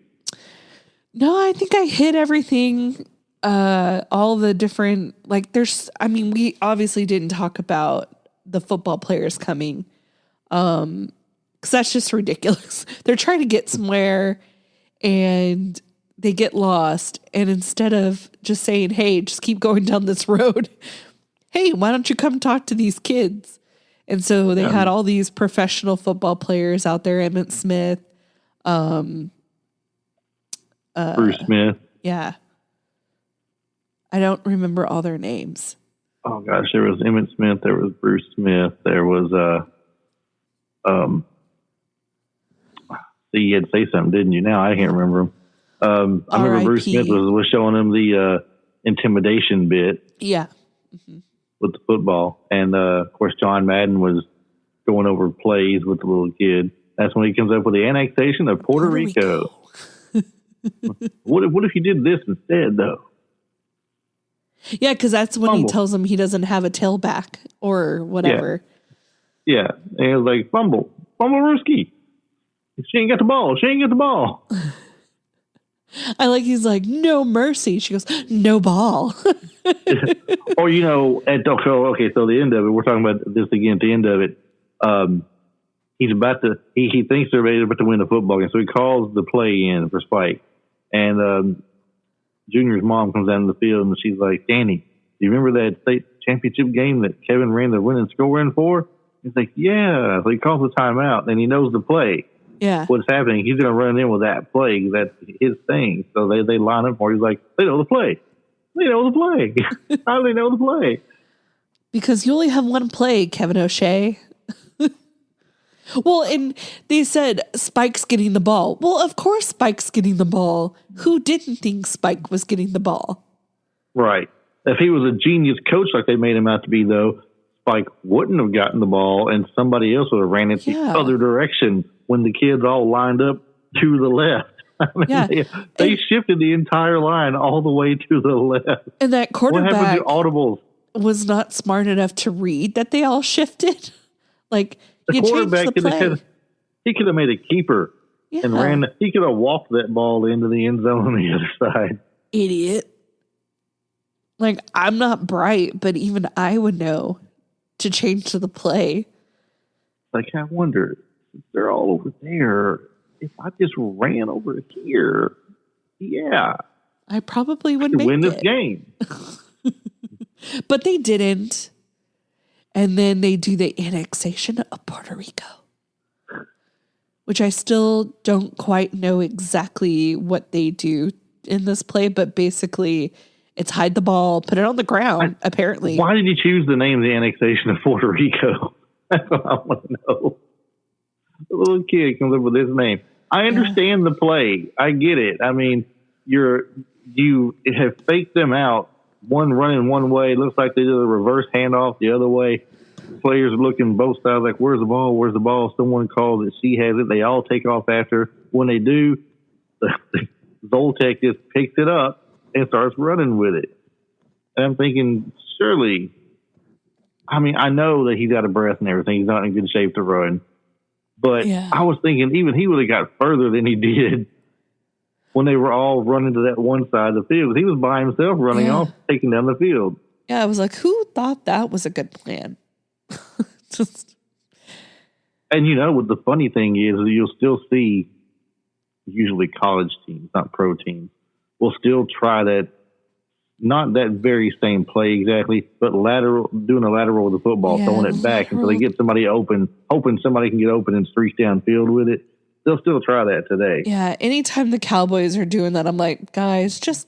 No, I think I hit everything. All the different, we obviously didn't talk about the football players coming. Because that's just ridiculous. They're trying to get somewhere and they get lost. And instead of just saying, hey, just keep going down this road. Hey, why don't you come talk to these kids? And so they had all these professional football players out there. Emmitt Smith. Bruce Smith. Yeah. I don't remember all their names. Oh gosh, there was Emmitt Smith, there was Bruce Smith, there was see, you had to say something, didn't you? Now I can't remember him. I remember Bruce Smith was showing him the intimidation bit. Yeah. Mm-hmm. With the football. And of course John Madden was going over plays with the little kid. That's when he comes up with the annexation of Puerto Rico. What if you did this instead, though? Yeah, because that's when he tells him he doesn't have a tailback or whatever. Yeah. And he was like, fumble Ruski. She ain't got the ball. I like he's like, no mercy. She goes, no ball. Or, so the end of it, we're talking about this again at the end of it. He's about to, he thinks they're ready to win the football game. So he calls the play in for Spike. And Junior's mom comes down to the field and she's like, Danny, do you remember that state championship game that Kevin ran the winning score in for? He's like, yeah. So he calls the timeout and he knows the play. Yeah. What's happening? He's going to run in with that play. That's his thing. So they line up for him. He's like, they know the play. They know the play. How do they know the play? Because you only have one play, Kevin O'Shea. Well, and they said Spike's getting the ball. Well, of course Spike's getting the ball. Who didn't think Spike was getting the ball? Right. If he was a genius coach like they made him out to be, though, Spike wouldn't have gotten the ball and somebody else would have ran it the other direction when the kids all lined up to the left. I mean, they shifted the entire line all the way to the left. And that quarterback what happened to audibles? Was not smart enough to read that they all shifted. Like, the quarterback he could have made a keeper and ran. He could have walked that ball into the end zone on the other side. Idiot. Like, I'm not bright, but even I would know to change to the play. Like, I wonder if they're all over there. If I just ran over here, I probably would win this game. But they didn't. And then they do the annexation of Puerto Rico, which I still don't quite know exactly what they do in this play, but basically it's hide the ball, put it on the ground, apparently. Why did you choose the name, the annexation of Puerto Rico? That's what I want to know. The little kid comes up with this name. I understand the play. I get it. I mean, you have faked them out. One running one way, looks like they did a reverse handoff the other way. Players are looking both sides like, where's the ball? Where's the ball? Someone calls it. She has it. They all take off after. When they do, Zoltek just picks it up and starts running with it. And I'm thinking, surely, I mean, I know that he's out of breath and everything. He's not in good shape to run. But I was thinking even he would have got further than he did when they were all running to that one side of the field. He was by himself running off, taking down the field. Yeah, I was like, who thought that was a good plan? And what the funny thing is you'll still see usually college teams, not pro teams, will still try that, not that very same play exactly, but doing a lateral with the football, throwing it back until they get somebody open, hoping somebody can get open and streak downfield with it. They'll still try that today. Yeah, anytime the Cowboys are doing that, I'm like, guys, just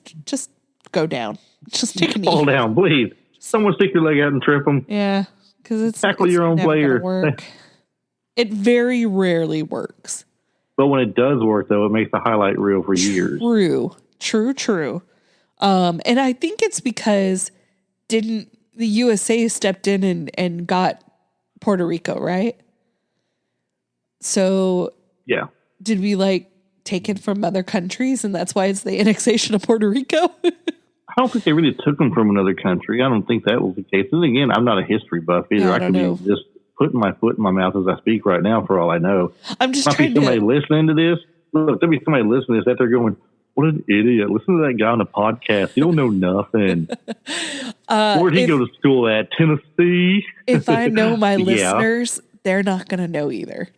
go down. Just take a knee. Fall down, please. Someone stick your leg out and trip them. Yeah, because it's tackle your own player. Work. It very rarely works. But when it does work, though, it makes the highlight reel for years. True. And I think it's because didn't the USA stepped in and got Puerto Rico, right? So did we take it from other countries and that's why it's the annexation of Puerto Rico? I don't think they really took them from another country. I don't think that was the case. And again, I'm not a history buff either. No, I could be just putting my foot in my mouth as I speak right now for all I know. I'm just trying to... somebody listening to this. Look, there'll be somebody listening to this that they're going, what an idiot. Listen to that guy on the podcast. He don't know nothing. Where'd he go to school at? Tennessee? If I know my listeners, they're not going to know either.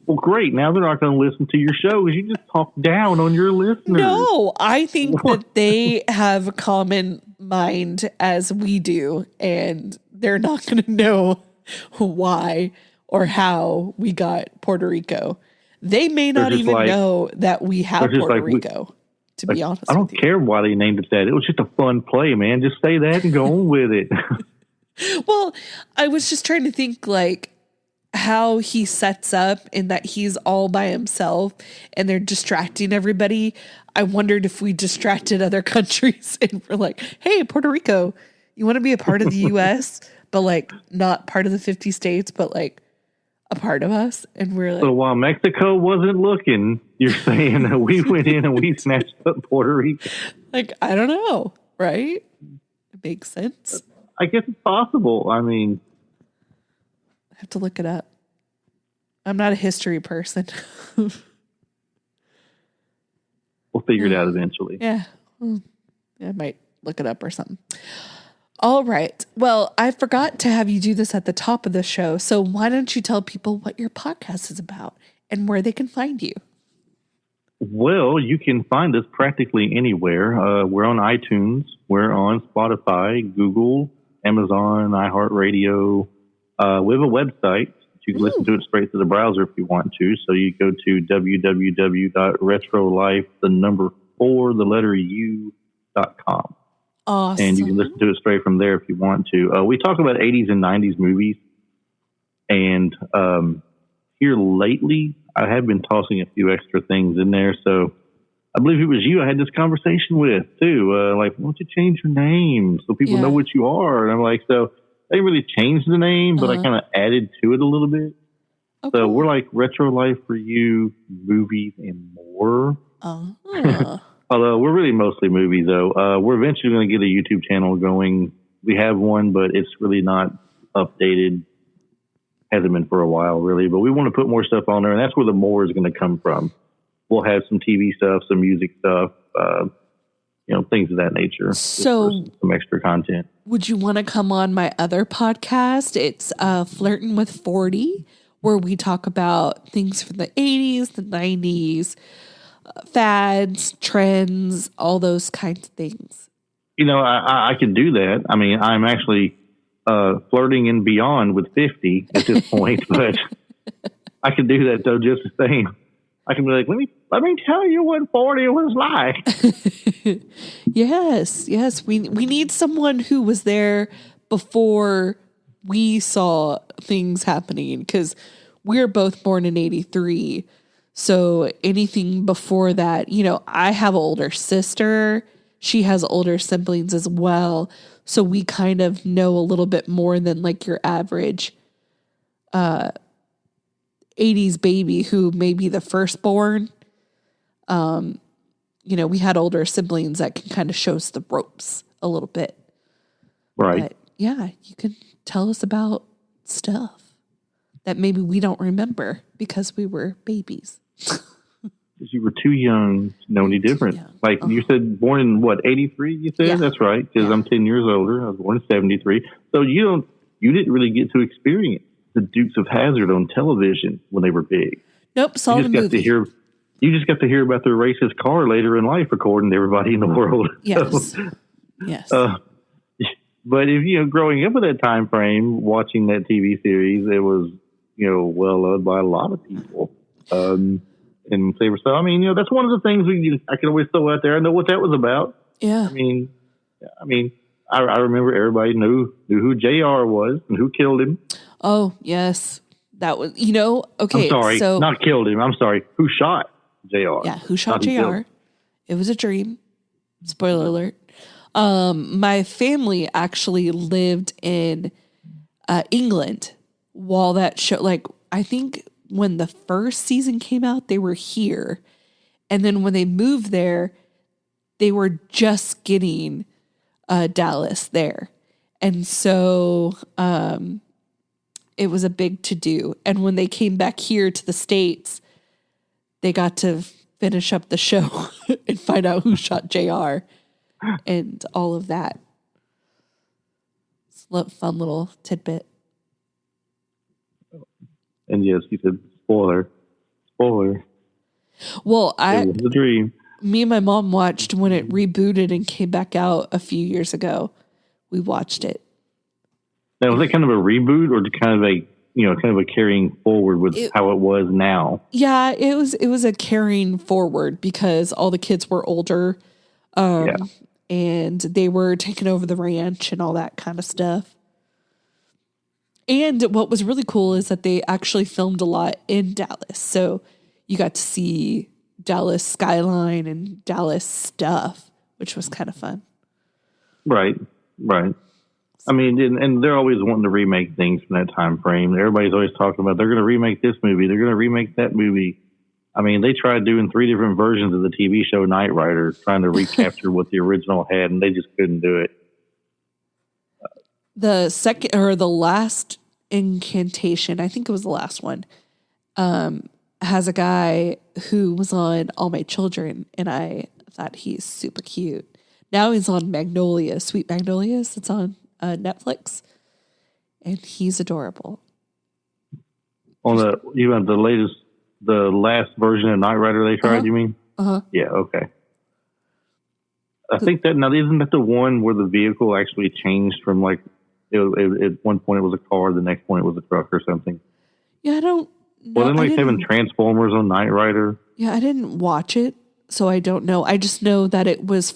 Well, great. Now they're not going to listen to your show because you just talk down on your listeners. No, I think that they have a common mind as we do, and they're not going to know why or how we got Puerto Rico. They may not even know that we have Puerto Rico, to be honest. I don't care why they named it that. It was just a fun play, man. Just say that and go on with it. Well, I was just trying to think how he sets up in that he's all by himself and they're distracting everybody. I wondered if we distracted other countries and we're like, hey, Puerto Rico, you want to be a part of the U.S., but not part of the 50 states, but a part of us. And we're like, so while Mexico wasn't looking, you're saying that we went in and we snatched up Puerto Rico. I don't know, right? It makes sense. I guess it's possible. I mean, I have to look it up. I'm not a history person. We'll figure it out eventually. Yeah. I might look it up or something. All right. Well, I forgot to have you do this at the top of the show. So why don't you tell people what your podcast is about and where they can find you? Well, you can find us practically anywhere. We're on iTunes. We're on Spotify, Google, Amazon, iHeartRadio. We have a website. You can listen to it straight to the browser if you want to. So you go to www.retrolife4u.com. Awesome. And you can listen to it straight from there if you want to. We talk about 80s and 90s movies. And here lately, I have been tossing a few extra things in there. So I believe it was you I had this conversation with, too. Like, why don't you change your name so people know what you are? And I'm like, so they really changed the name, but I kind of added to it a little bit. Okay. So we're like Retro Life for You, movies, and more. Although we're really mostly movies, though. We're eventually going to get a YouTube channel going. We have one, but it's really not updated. Hasn't been for a while, really. But we want to put more stuff on there, and that's where the more is going to come from. We'll have some TV stuff, some music stuff, things of that nature. So some extra content. Would you want to come on my other podcast? It's Flirting with 40, where we talk about things from the 80s, the 90s, fads, trends, all those kinds of things. I could do that. I mean, I'm actually flirting and beyond with 50 at this point, but I could do that though just the same. I can be like, let me tell you what 40 was like. Yes. We need someone who was there before we saw things happening, because we're both born in 83. So anything before that, I have an older sister. She has older siblings as well. So we kind of know a little bit more than like your average 80s baby who may be the firstborn. We had older siblings that can kind of show us the ropes a little bit. Right. But yeah, you can tell us about stuff that maybe we don't remember because we were babies. You were too young to know any different. Like you said, born in 83? You said? Yeah. That's right, because I'm 10 years older. I was born in 73. So you didn't really get to experience the Dukes of Hazzard on television when they were big. Nope, saw the movie. You just got to hear about their racist car later in life, according to everybody in the world. Yes. So, yes. But if growing up in that time frame, watching that TV series, it was well loved by a lot of people. In favor. So I mean, that's one of the things I can always throw out there. I know what that was about. Yeah. I mean, I remember everybody knew who JR was and who killed him. Oh yes, that was okay. I'm sorry, so not killed him. I'm sorry, who shot JR? Yeah, who shot JR? It was a dream. Spoiler alert. My family actually lived in England while that show. Like I think when the first season came out, they were here, and then when they moved there, they were just getting Dallas there, and so it was a big to-do. And when they came back here to the States, they got to finish up the show and find out who shot JR and all of that. It's a fun little tidbit. And yes, you said spoiler. Well, it was a dream. Me and my mom watched when it rebooted and came back out a few years ago. We watched it. Now, was that kind of a reboot or kind of a carrying forward with how it was now? Yeah, it was a carrying forward because all the kids were older, and they were taking over the ranch and all that kind of stuff. And what was really cool is that they actually filmed a lot in Dallas. So you got to see Dallas skyline and Dallas stuff, which was kind of fun. Right. I mean, and they're always wanting to remake things from that time frame. Everybody's always talking about they're going to remake this movie. They're going to remake that movie. I mean, they tried doing 3 different versions of the TV show Knight Rider, trying to recapture what the original had, and they just couldn't do it. The second or the last incantation, I think it was the last one, has a guy who was on All My Children, and I thought he's super cute. Now he's on Magnolia, Sweet Magnolias. It's on Netflix, and he's adorable. On the last version of Knight Rider they tried, you mean? Yeah, okay. I think that now isn't that the one where the vehicle actually changed from like at one point it was a car, the next point it was a truck or something. Yeah, I don't know. Well, then like having Transformers on Knight Rider. Yeah, I didn't watch it, so I don't know. I just know that it was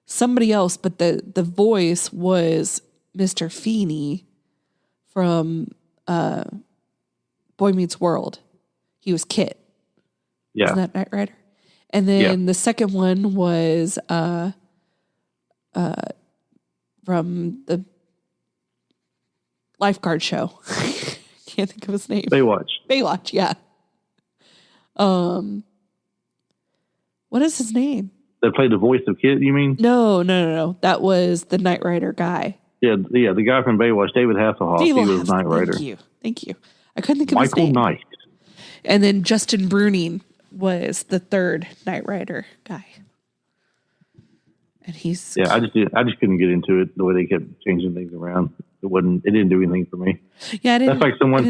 somebody else, but the voice was Mr. Feeney from Boy Meets World. He was Kit. Yeah. Isn't that Knight Rider? And then the second one was from the lifeguard show. Can't think of his name. Baywatch, yeah. What is his name? That played the voice of Kit, you mean? No. That was the Knight Rider guy. Yeah, the guy from Baywatch, David Hasselhoff. He was Knight Rider. Thank you. I couldn't think of his name. Michael Knight. And then Justin Bruning was the third Knight Rider guy. And he's I just couldn't get into it the way they kept changing things around. It didn't do anything for me. Yeah, that's like someone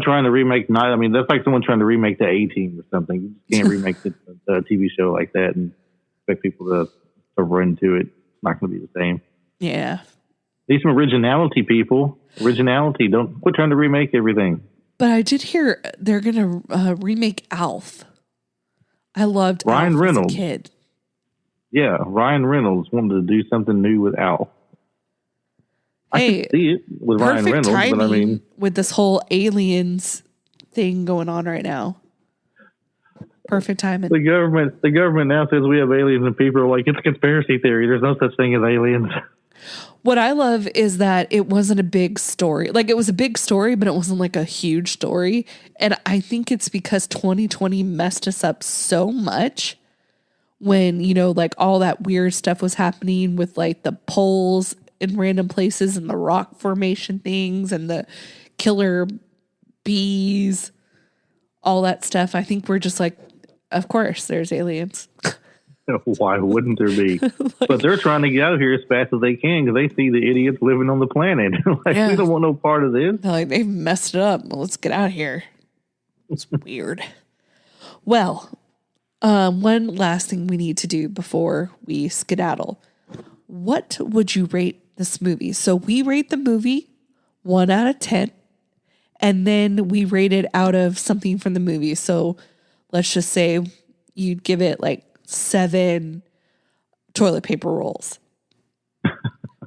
trying to remake Night. I mean, that's like someone trying to remake the A-Team or something. You just can't remake the TV show like that and expect people to run to it. It's not going to be the same. Yeah. Need some originality, people. Originality. Don't quit trying to remake everything. But I did hear they're going to remake Alf. I loved Ryan Alf Reynolds. as a kid. Yeah, Ryan Reynolds wanted to do something new with Alf. I could see it with Ryan Reynolds, but I mean, with this whole aliens thing going on right now. Perfect timing. The government now says we have aliens, and people are like, it's a conspiracy theory. There's no such thing as aliens. What I love is that it wasn't a big story. Like, it was a big story, but it wasn't like a huge story. And I think it's because 2020 messed us up so much when, like all that weird stuff was happening with like the poles in random places and the rock formation things and the killer bees, all that stuff. I think we're just like, of course there's aliens. Why wouldn't there be? But they're trying to get out of here as fast as they can because they see the idiots living on the planet. We don't want no part of this. They're like, they've messed it up. Well, let's get out of here. It's weird. Well, one last thing we need to do before we skedaddle. What would you rate this movie? So we rate the movie 1 out of 10, and then we rate it out of something from the movie. So let's just say you'd give it like 7 toilet paper rolls.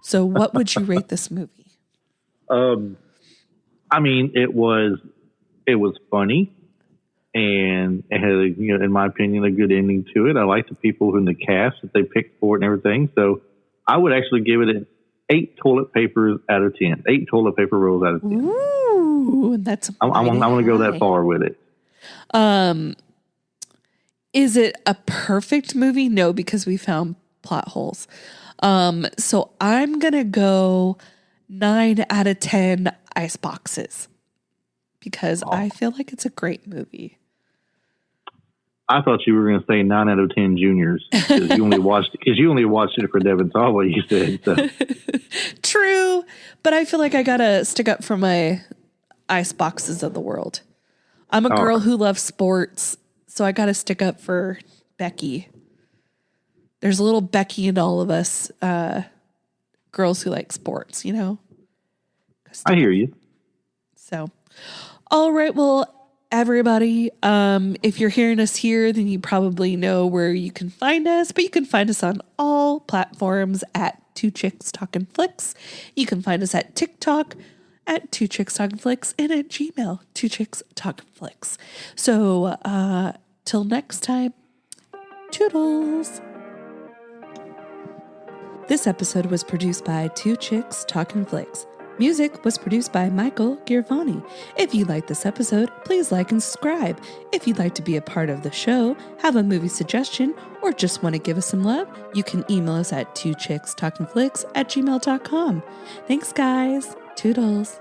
So what would you rate this movie? I mean, it was funny, and it had in my opinion, a good ending to it. I like the people in the cast that they picked for it and everything. So I would actually give it an 8 toilet papers out of 10. 8 toilet paper rolls out of 10. Ooh, that's I want to go that far with it. Is it a perfect movie? No, because we found plot holes. So I'm going to go 9 out of 10 ice boxes because I feel like it's a great movie. I thought you were going to say 9 out of 10 juniors because you only watched it for Devin saw what you said. So. True, but I feel like I got to stick up for my ice boxes of the world. I'm a girl who loves sports. So I got to stick up for Becky. There's a little Becky in all of us, girls who like sports, I hear you. So, all right. Well, everybody, if you're hearing us here, then you probably know where you can find us, but you can find us on all platforms at Two Chicks Talkin Flicks. You can find us at TikTok at Two Chicks Talkin Flicks and at Gmail, Two Chicks Talkin Flicks. So, till next time, toodles. This episode was produced by Two Chicks Talkin Flicks. Music was produced by Michael Girvani. If you like this episode, please like and subscribe. If you'd like to be a part of the show, have a movie suggestion, or just want to give us some love, you can email us at twochickstalkinflicks@gmail.com. Thanks, guys. Toodles.